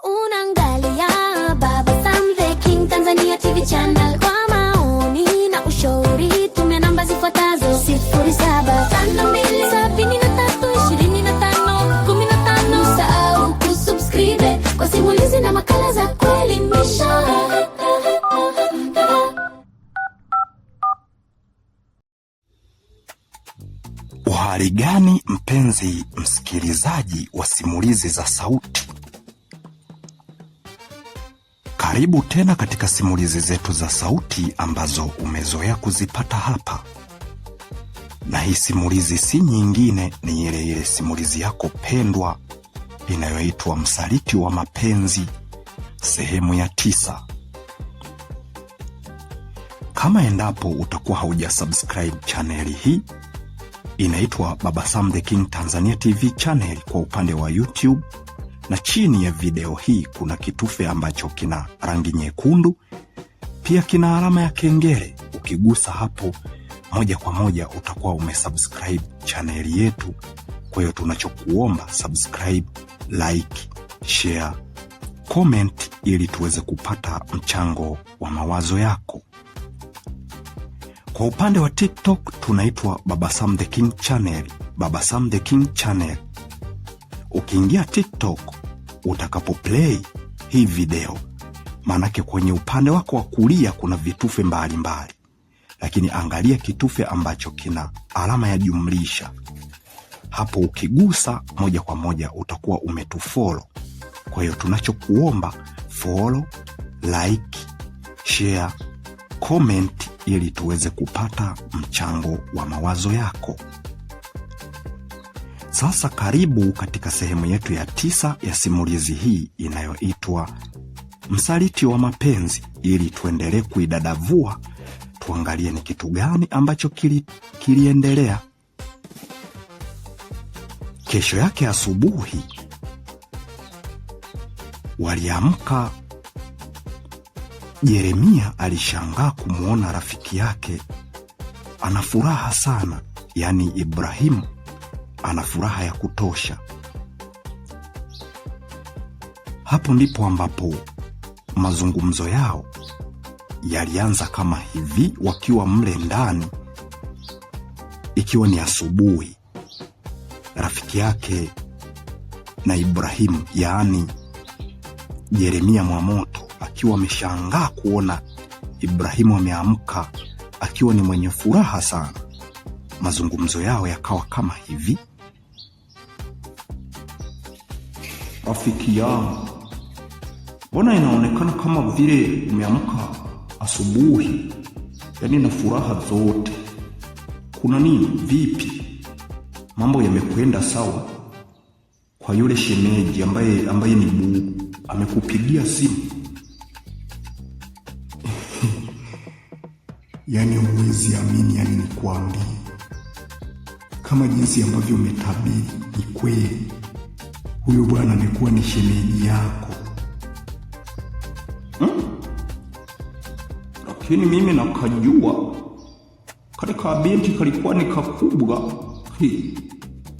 Unaangalia Baba Sam the King Tanzania TV channel. Kwa maoni na ushauri tumia namba zifuatazo: 0752732515. Usisahau kusubscribe kwa simulizi na makala za kuelimisha. Uhali gani mpenzi msikilizaji wa simulizi za sauti? Karibu tena katika simulizi zetu za sauti ambazo umezoea kuzipata hapa. Na hii simulizi si nyingine, ni ile simulizi yako pendwa inayoitwa Msaliti wa Mapenzi sehemu ya 9. Kama endapo utakuwa haujasubscribe channel hii, inaitwa Baba Sam the King Tanzania TV channel kwa upande wa YouTube, na chini ya video hii kuna kitufe ambacho kina rangi nyekundu, pia kina alama ya kengele. Ukigusa hapo moja kwa moja utakuwa umesubscribe channel yetu. Kwa hiyo tunachokuomba subscribe, like, share, comment ili tuweze kupata mchango wa mawazo yako. Kwa upande wa TikTok tunaitwa Baba Sam the King channel, Baba Sam the King channel. Ukiingia TikTok utakapo play hii video, manake kwenye upande wako wa kulia kuna vitufe mbalimbali, lakini angalia kitufe ambacho kina alama ya jumlisha. Hapo ukigusa moja kwa moja utakuwa umetufollow. Kwa hiyo tunachokuomba follow, like, share, comment ili tuweze kupata mchango wa mawazo yako. Sasa karibu katika sehemu yetu ya 9 ya simulizi hii inayoitwa Msaliti wa Mapenzi, ili tuendelee kuidadavua, tuangalie ni kitu gani ambacho kiliendelea. Kesho yake asubuhi waliamka. Yeremia alishangaa kumuona rafiki yake ana furaha sana, yani Ibrahimu ana furaha ya kutosha. Hapo ndipo ambapo mazungumzo yao yalianza kama hivi, wakiwa mle ndani, ikiwa ni asubuhi. Rafiki yake na Ibrahimu, yaani Yeremia Mwamoto, akiwa ameshangaa kuona Ibrahimu ameamka akiwa ni mwenye furaha sana. Mazungumzo yao yakawa kama hivi: rafiki yangu, mbona inaonekana kama vile umeamka asubuhi, yaani na furaha zote? Kuna nini? Vipi, mambo yamekwenda sawa? Kwa yule shemeji ambaye ni bubu amekupigia simu? Yani huwezi amini, yani nikwambie, kama jinsi ambavyo umetabiri ni kweli, huyo bwana amekuwa ni shemeji yako. Lakini mimi nakajua kale ka binti kalikuwa ni kakubwa,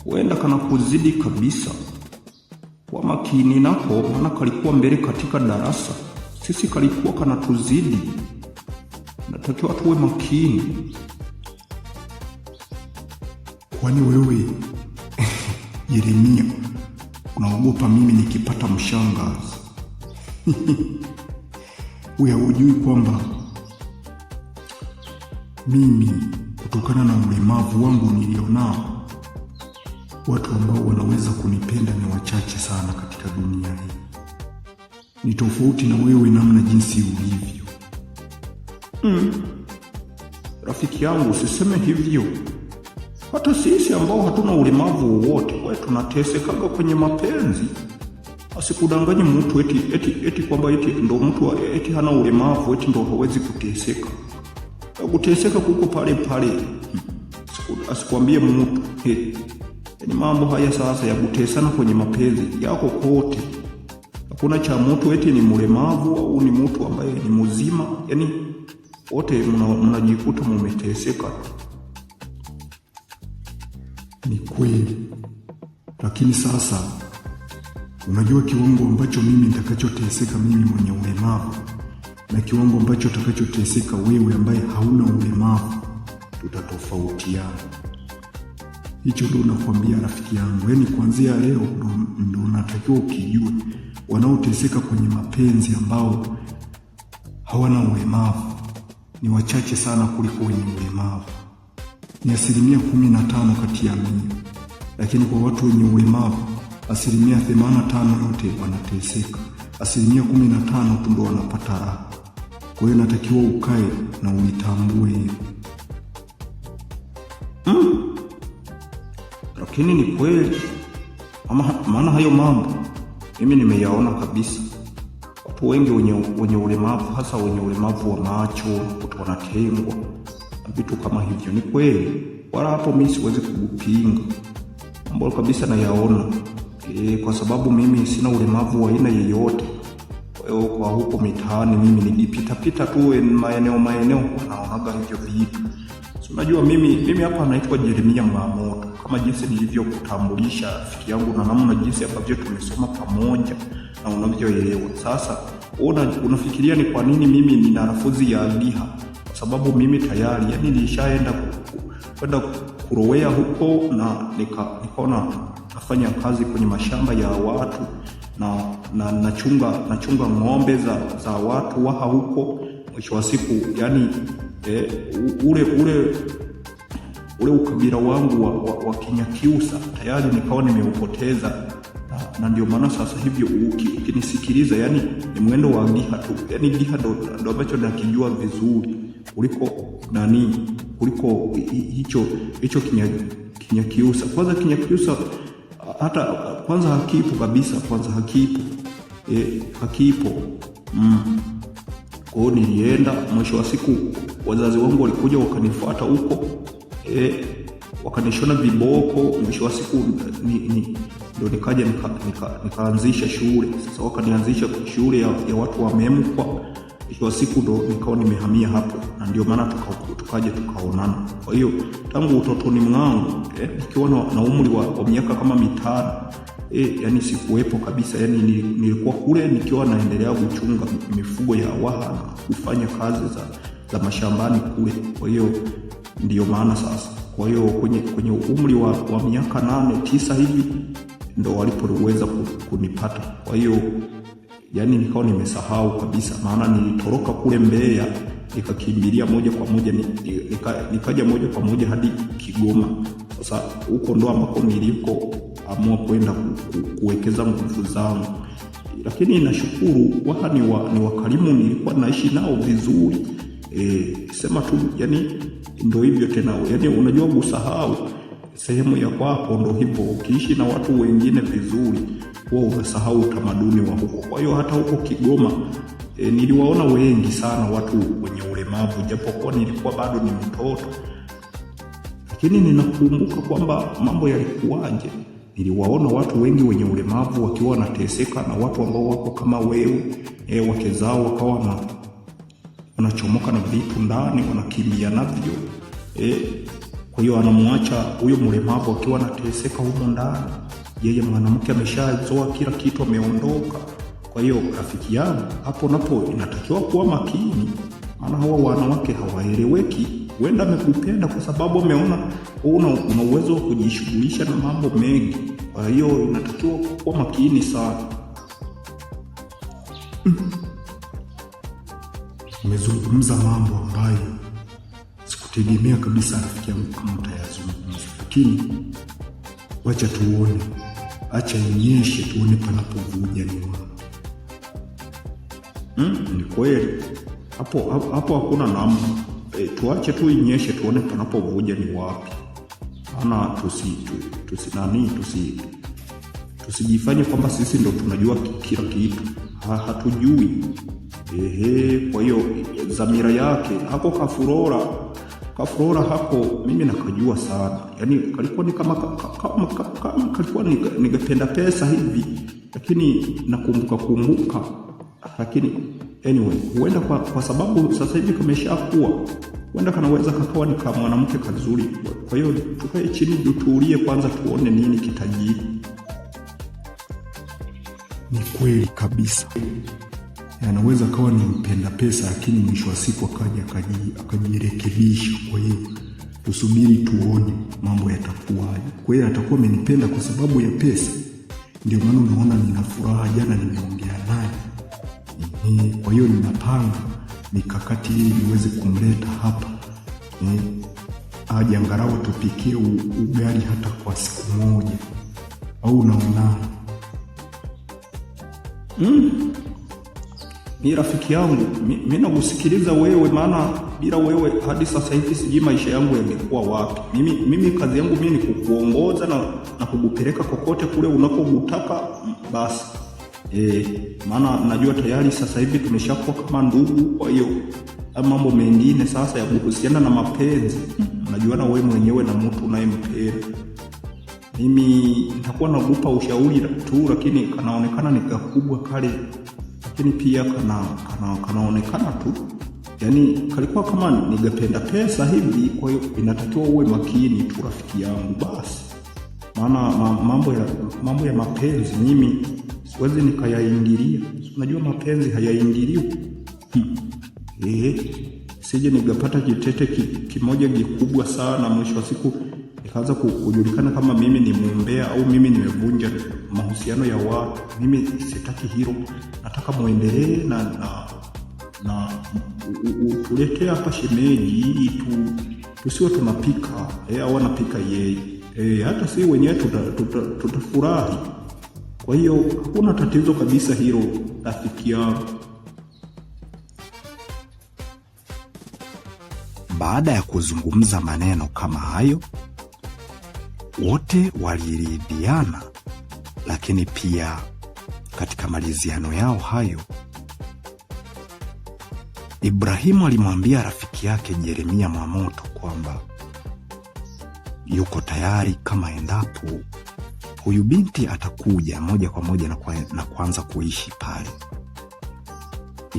huenda kana kuzidi kabisa. Kwa makini nako, maana kalikuwa mbele katika darasa, sisi kalikuwa kana tuzidi. Natakiwa tuwe makini. Kwani wewe Yeremia unaogopa mimi nikipata mshangazi? Wewe hujui kwamba mimi, kutokana na ulemavu wangu nilionao, watu ambao wanaweza kunipenda ni wachache sana katika dunia hii. Ni tofauti na wewe namna jinsi ulivyo. Rafiki yangu, usiseme hivyo. Hata sisi ambao hatuna ulemavu wowote, wewe tunatesekaga kwenye mapenzi. Asikudanganye mtu eti kwamba eti ndo mtu eti hana ulemavu eti ndo hawezi kuteseka. Kuteseka kuko pale pale. Asikwambie mtu. Ni mambo haya sasa ya kutesana kwenye mapenzi yako kote. Hakuna cha mtu eti ni mlemavu au ni mtu ambaye ni mzima, yani wote mnajikuta mumeteseka. Ni kweli. Lakini sasa Unajua kiwango ambacho mimi nitakachoteseka mimi mwenye ulemavu na kiwango ambacho utakachoteseka wewe ambaye hauna ulemavu, tutatofautiana. Hicho ndo nakwambia rafiki yangu. Yaani kuanzia leo ndo unatakiwa ukijue wanaoteseka kwenye mapenzi ambao hawana ulemavu ni wachache sana kuliko wenye ulemavu. Ni 15% kati ya 100. Lakini kwa watu wenye ulemavu 85% yote wanateseka. 15% tu ndo wanapata raha. Kwa hiyo natakiwa ukae na uitambue hiyo. Lakini ni kweli, maana hayo mambo mimi nimeyaona kabisa. Watu wengi wenye ulemavu, hasa wenye ulemavu wa macho, watu wanatengwa na vitu kama hivyo. Ni kweli, wala hapo mimi siwezi kugupinga. Mambo kabisa nayaona. Kwa sababu mimi sina ulemavu wa aina yeyote. Kwa hiyo kwa huko mitaani mimi nijipita tu maeneo wanaonaga hivyo vitu. Unajua mimi hapa naitwa Jeremia Mwamoto, kama jinsi nilivyokutambulisha rafiki yangu na namna jinsi ambavyo tumesoma pamoja na unavyoelewa. Sasa unafikiria ni kwa nini mimi nina lafudhi ya liha? Kwa sababu mimi tayari nilishaenda kwenda kurowea huko na nikaona nafanya kazi kwenye mashamba ya watu na nachunga ng'ombe za watu waha huko. Mwisho wa siku ule ukabila wangu wa Kinyakyusa tayari nikawa nimeupoteza, na ndio maana sasa hivi ukinisikiliza ni mwendo wa liha tu. Liha ndo ambacho nakijua vizuri kuliko hicho Kinyakyusa. Kwanza Kinyakyusa hata kwanza hakipo kabisa, hakipo. Kwa hiyo nilienda, mwisho wa siku wazazi wangu walikuja wakanifuata huko, wakanishona viboko. Mwisho wa siku ndio nikaja nikaanzisha shule. Sasa wakanianzisha shule ya watu wa Memkwa. Mwisho wa siku ndo nikawa nimehamia hapo, na ndio maana tukaja tukaonana. Kwa hiyo tangu utotoni mwangu nikiwa na umri wa miaka kama 5 sikuwepo kabisa. Nilikuwa kule nikiwa naendelea kuchunga mifugo ya waha na kufanya kazi za mashambani kule. Kwa hiyo ndio maana sasa, kwa hiyo kwenye umri wa miaka 8-9 hivi ndo walipoweza kunipata. Kwa hiyo nikawa nimesahau kabisa, maana nilitoroka kule Mbeya nikakimbilia moja kwa moja nikaja moja kwa moja hadi Kigoma. Sasa huko ndo ambako nilipoamua kwenda kuwekeza nguvu zangu. Lakini nashukuru waha ni wakarimu, nilikuwa naishi nao vizuri. Sema tu ndo hivyo tena. Unajua kusahau sehemu ya kwako ndo hivyo. Ukiishi na watu wengine vizuri huwa unasahau utamaduni wa huko. Kwa hiyo hata huko Kigoma niliwaona wengi sana watu wenye ulemavu, japokuwa nilikuwa bado ni mtoto. Lakini ninakumbuka kwamba mambo yalikuwaje. Niliwaona watu wengi wenye ulemavu wakiwa wanateseka na watu ambao wako kama wewe, wake zao wakawa wanachomoka na vitu ndani, wanakimbia navyo. Kwa hiyo anamwacha huyo mlemavu akiwa anateseka huko ndani. Yeye mwanamke ameshazoa kila kitu, ameondoka. Kwa hiyo rafiki yangu, hapo napo inatakiwa kuwa makini, maana hawa wanawake hawaeleweki. Huenda amekupenda kwa sababu ameona una uwezo wa kujishughulisha na mambo mengi. Kwa hiyo inatakiwa kuwa makini sana. Umezungumza mambo ambayo sikutegemea kabisa rafiki yangu kama utayazungumza. Lakini wacha tuone, acha inyeshe tuone panapovuja ni wapi. Ni kweli. Hapo hakuna namna. Tuache tu inyeshe tuone panapovuja ni wapi. Maana tusijifanye kwamba sisi ndo tunajua kila kitu. Hatujui. Kwa hiyo dhamira yake hapo Kafurora hapo mimi nakajua sana. Kalikuwa ni kama kalikuwa ningependa pesa hivi, lakini nakumbuka. Lakini anyway, huenda kwa sababu sasa hivi kameshakuwa, huenda kanaweza kakawa ni kama mwanamke kazuri. Kwa hiyo tukae chini tutulie kwanza tuone nini kitajiri. ni kweli kabisa. Anaweza kawa ni mpenda pesa, lakini mwisho wa siku akajirekebisha. Kwa hiyo tusubiri tuone mambo yatakuwaje. Kwa hiyo atakuwa amenipenda kwa sababu ya pesa, ndio maana unaona nina furaha. Jana nimeongea naye, kwa hiyo ninapanga mikakati ili niweze kumleta hapa, aje angalau tupikie ugali hata kwa siku moja, au unaona? Ni rafiki yangu, mimi nakusikiliza wewe, maana bila wewe hadi sasa hivi sijui maisha yangu yangekuwa wapi. Mimi kazi yangu mimi ni kukuongoza na kukupeleka kokote kule unakotaka basi. Maana najua tayari sasa hivi tumeshakuwa kama ndugu. Kwa hiyo mambo mengine sasa ya kuhusiana na mapenzi, najua na wewe mwenyewe na mtu unayempenda. Mimi nitakuwa nakupa ushauri tu, lakini kanaonekana ni kakubwa kale, lakini pia kanaonekana tu, yani kalikuwa kama ningependa pesa hivi. Kwa hiyo inatakiwa uwe makini tu rafiki yangu basi, maana mambo ya mapenzi mimi siwezi nikayaingilia. Unajua mapenzi hayaingiliwi. Sije ningepata kitete kimoja kikubwa sana, mwisho wa siku ikaanza kujulikana kama mimi ni mumbea au mimi nimevunja mahusiano ya watu. Mimi sitaki hilo. Nataka muendelee na utuletee hapa shemeji, ili tusiwe tunapika au anapika yeye. Hata si wenyewe tutafurahi. Kwa hiyo hakuna tatizo kabisa hilo rafiki yangu. Baada ya kuzungumza maneno kama hayo, wote waliridhiana, lakini pia katika maliziano yao hayo, Ibrahimu alimwambia rafiki yake Jeremia Mwamoto kwamba yuko tayari kama endapo huyu binti atakuja moja kwa moja na kuanza kuishi pale.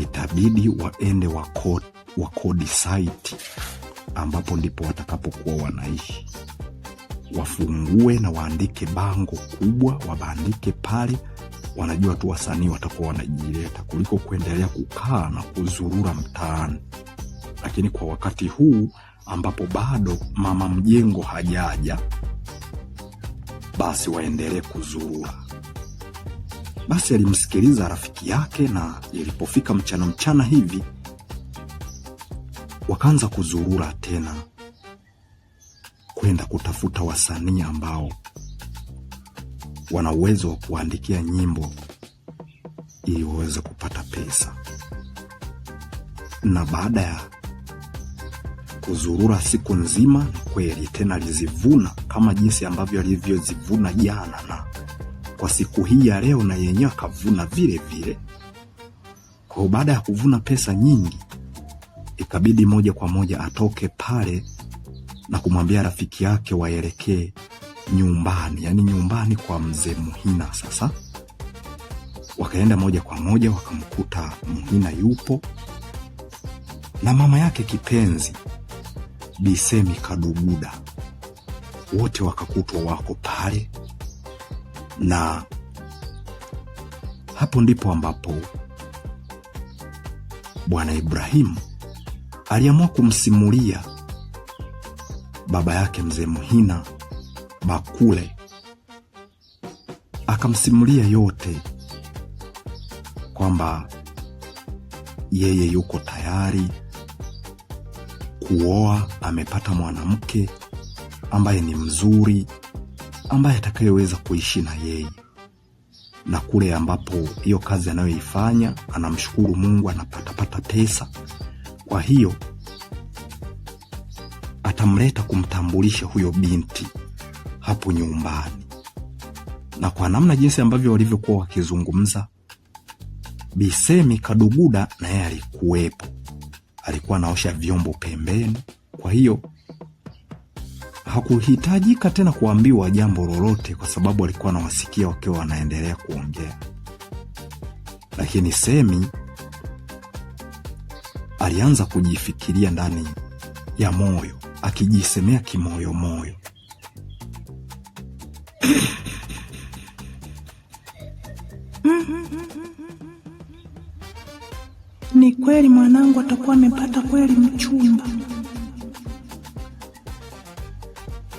Itabidi waende wakodi site ambapo ndipo watakapokuwa wanaishi. Wafungue na waandike bango kubwa, wabandike pale. Wanajua tu wasanii watakuwa wanajileta kuliko kuendelea kukaa na kuzurura mtaani. Lakini kwa wakati huu ambapo bado mama mjengo hajaja, basi waendelee kuzurura. Basi alimsikiliza rafiki yake, na ilipofika mchana hivi wakaanza kuzurura tena kwenda kutafuta wasanii ambao wana uwezo wa kuandikia nyimbo ili waweze kupata pesa. Na baada ya kuzurura siku nzima, ni kweli tena alizivuna kama jinsi ambavyo alivyozivuna jana, na kwa siku hii ya leo na yenyewe akavuna vile vile. Kwa baada ya kuvuna pesa nyingi, ikabidi moja kwa moja atoke pale na kumwambia rafiki yake waelekee nyumbani, yani nyumbani kwa mzee Muhina. Sasa wakaenda moja kwa moja, wakamkuta Muhina yupo na mama yake kipenzi Bisemi Kaduguda. Wote wakakutwa wako pale, na hapo ndipo ambapo Bwana Ibrahimu aliamua kumsimulia baba yake mzee Muhina Bakule. Akamsimulia yote kwamba yeye yuko tayari kuoa, amepata mwanamke ambaye ni mzuri, ambaye atakayeweza kuishi na yeye, na kule ambapo hiyo kazi anayoifanya anamshukuru Mungu, anapata pesa. Kwa hiyo atamleta kumtambulisha huyo binti hapo nyumbani. Na kwa namna jinsi ambavyo walivyokuwa wakizungumza, Bisemi Kaduguda na yeye alikuwepo, alikuwa anaosha vyombo pembeni. Kwa hiyo hakuhitajika tena kuambiwa jambo lolote, kwa sababu alikuwa anawasikia wakiwa wanaendelea kuongea. Lakini Semi alianza kujifikiria ndani ya moyo, akijisemea kimoyo moyo, Ni kweli mwanangu atakuwa amepata kweli mchumba.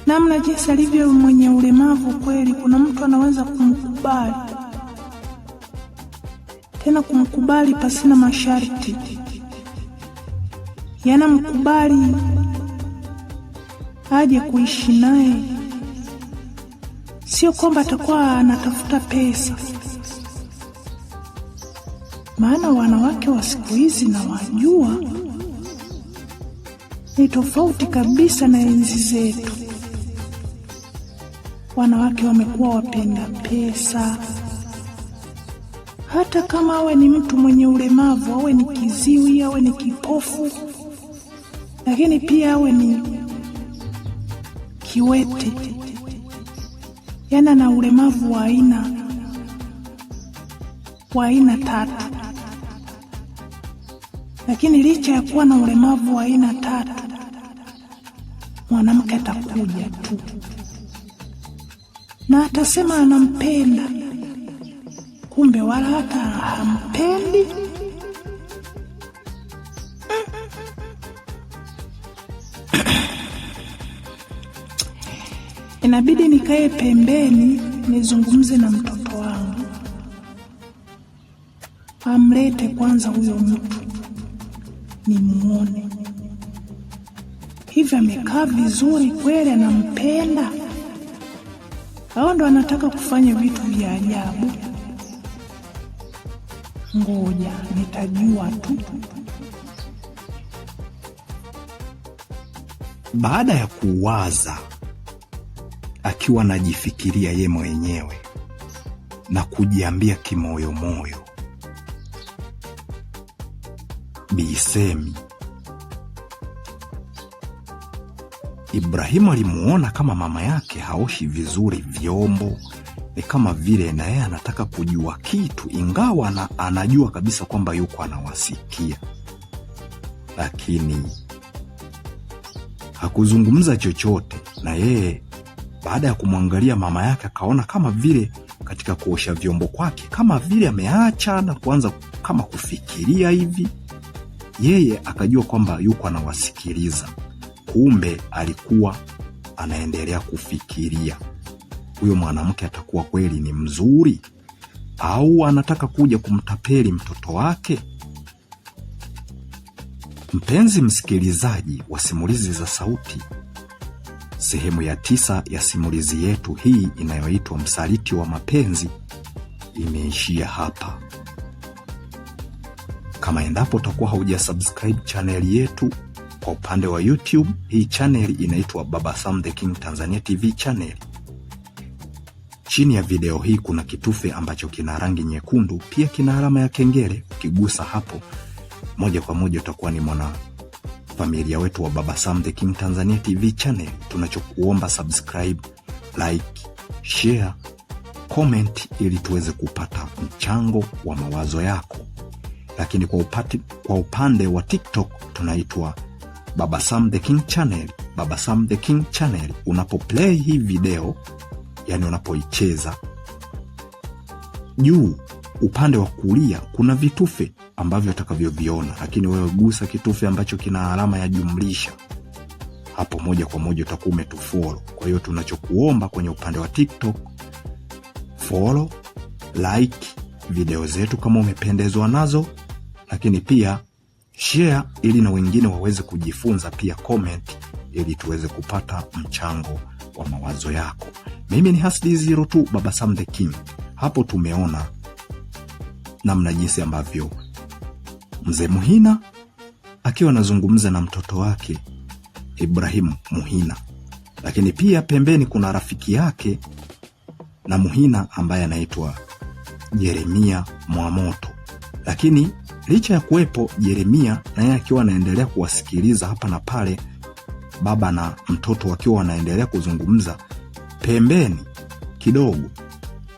Namna jinsi alivyo mwenye ulemavu kweli, kuna mtu anaweza kumkubali. Tena kumkubali pasina masharti. Yana mkubali aje kuishi naye. Sio kwamba atakuwa anatafuta pesa. Maana wanawake wa siku hizi na wajua ni tofauti kabisa na enzi zetu. Wanawake wamekuwa wapenda pesa. Hata kama awe ni mtu mwenye ulemavu, awe ni kiziwi, awe ni kipofu, lakini pia awe ni kiwete, yana na ulemavu wa aina tatu. Lakini licha ya kuwa na ulemavu wa aina tatu, mwanamke atakuja tu na atasema anampenda, kumbe wala hata hampendi. Inabidi nikae pembeni nizungumze na mtoto wangu, amlete kwanza huyo mtu nimuone. Hivi amekaa vizuri kweli, anampenda au ndo anataka kufanya vitu vya ajabu? Ngoja nitajua tu. Baada ya kuwaza, akiwa anajifikiria ye mwenyewe na kujiambia kimoyomoyo, Bi Semi, Ibrahimu alimuona kama mama yake haoshi vizuri vyombo, ni kama vile na yeye anataka kujua kitu, ingawa anajua kabisa kwamba yuko anawasikia, lakini hakuzungumza chochote. Na yeye baada ya kumwangalia mama yake akaona kama vile katika kuosha vyombo kwake kama vile ameacha na kuanza kama kufikiria hivi. Yeye akajua kwamba yuko anawasikiliza, kumbe alikuwa anaendelea kufikiria huyo mwanamke atakuwa kweli ni mzuri au anataka kuja kumtapeli mtoto wake. Mpenzi msikilizaji wa Simulizi za Sauti, sehemu ya 9 ya simulizi yetu hii inayoitwa Msaliti wa Mapenzi imeishia hapa. Kama endapo utakuwa hujasubscribe channel yetu kwa upande wa YouTube, hii channel inaitwa Baba Sam the King Tanzania TV channel. Chini ya video hii kuna kitufe ambacho kina rangi nyekundu, pia kina alama ya kengele. Ukigusa hapo moja kwa moja utakuwa ni mwana familia wetu wa Baba Sam the King Tanzania TV channel. Tunachokuomba subscribe, like, share, comment ili tuweze kupata mchango wa mawazo yako. Lakini kwa upande wa TikTok tunaitwa Baba Sam the King channel, Baba Sam the King channel. Unapoplay hii video, yani unapoicheza, juu upande wa kulia kuna vitufe ambavyo utakavyoviona, lakini wewe gusa kitufe ambacho kina alama ya jumlisha. Hapo moja kwa moja utakuwa umetufollow. Kwa hiyo tunachokuomba kwenye upande wa TikTok, follow, like video zetu kama umependezwa nazo, lakini pia share ili na wengine waweze kujifunza, pia comment ili tuweze kupata mchango wa mawazo yako. Mimi ni Hasdi02 Baba Sam the King. Hapo tumeona namna jinsi ambavyo Mzee Muhina akiwa anazungumza na mtoto wake Ibrahimu Muhina, lakini pia pembeni kuna rafiki yake na Muhina ambaye anaitwa Jeremia Mwamoto. Lakini licha ya kuwepo Jeremia na yeye akiwa anaendelea kuwasikiliza hapa na pale, baba na mtoto wakiwa wanaendelea kuzungumza, pembeni kidogo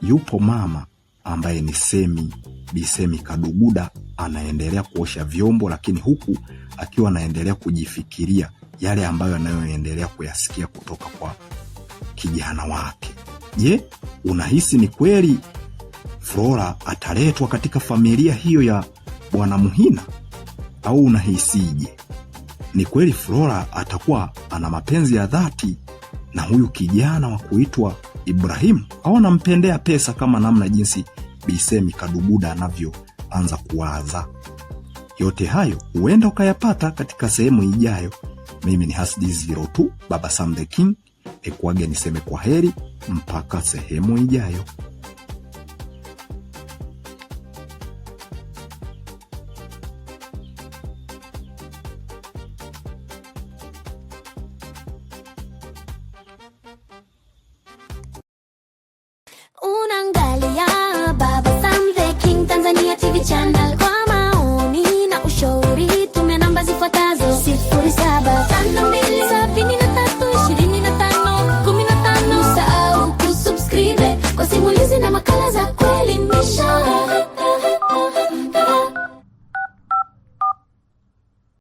yupo mama ambaye ni Bi Semi Kaduguda, anaendelea kuosha vyombo, lakini huku akiwa anaendelea kujifikiria yale ambayo anayoendelea kuyasikia kutoka kwa kijana wake. Je, unahisi ni kweli Flora ataletwa katika familia hiyo ya Bwana Muhina au unahisije? Ni kweli Flora atakuwa ana mapenzi ya dhati na huyu kijana wa kuitwa Ibrahim, au anampendea pesa kama namna jinsi Bisemi Kadubuda anavyoanza kuwaza? Yote hayo huenda ukayapata katika sehemu ijayo. Mimi ni Hasdi02 Baba Sam the King, ekuage niseme kwa heri mpaka sehemu ijayo.